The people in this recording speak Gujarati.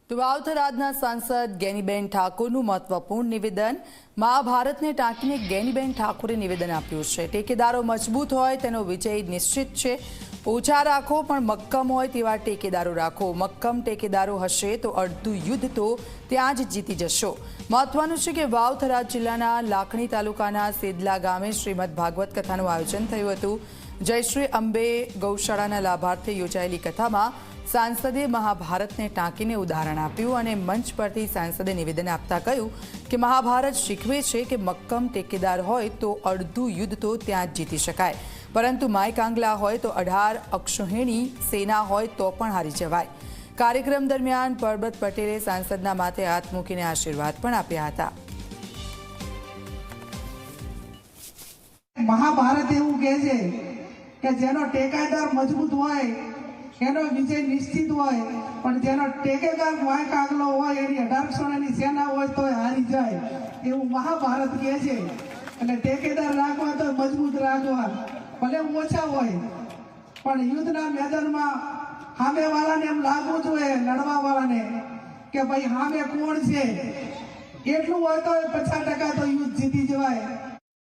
તો વાવથરાજના સાંસદ ગેનીબેન ઠાકોરનું મહત્વપૂર્ણ નિવેદન। મહાભારતને ટાંકીને ગેનીબેન ઠાકોરે નિવેદન આપ્યું છે। ટેકેદારો મજબૂત હોય તેનો વિજય નિશ્ચિત છે। ઓછા રાખો પણ મક્કમ હોય તેવા ટેકેદારો રાખો। મક્કમ ટેકેદારો હશે તો અડધું યુદ્ધ તો ત્યાં જ જીતી જશો। મહત્વનું છે કે વાવથરાજ જિલ્લાના લાખણી તાલુકાના સેદલા ગામે શ્રીમદ ભાગવત કથાનું આયોજન થયું હતું। જય શ્રી અંબે ગૌશાળાના લાભાર્થે યોજાયેલી કથામાં सांसदे महाभारत ने टाँकीने उदाहरण आप्યું અને મંચ પરથી સાંસદે નિવેદન આપતા કહ્યું કે મહાભારત શીખવે છે કે મક્કમ ટેકેદાર હોય તો અડધું યુદ્ધ તો ત્યાં જ જીતી શકાય, પરંતુ માય કાંગલા હોય તો 18 અક્ષોહિણી સેના હોય તો પણ હારી જવાય। કાર્યક્રમ દરમિયાન પરબત પટેલે સાંસદના માથે હાથ મૂકીને આશીર્વાદ પણ આપ્યા હતા। મહાભારત એવું કહે છે કે જેનો ટેકેદાર મજબૂત હોય એનો વિજય નિશ્ચિત હોય, પણ જેનો ટેકેદાર વાય કાગલો હોય એની 18 સોનાની સેના હોય તો હારી જાય, એવું મહાભારત કહે છે। એટલે ટેકેદાર રાખવા તો મજબૂત રાખવા, ભલે ઓછા હોય પણ યુદ્ધના મેદાનમાં સામેવાળાને એમ લાગવું જોઈએ, લડવાવાળાને કે ભાઈ સામે કોણ છે, એટલું હોય તો 50% તો યુદ્ધ જીતી જવાય।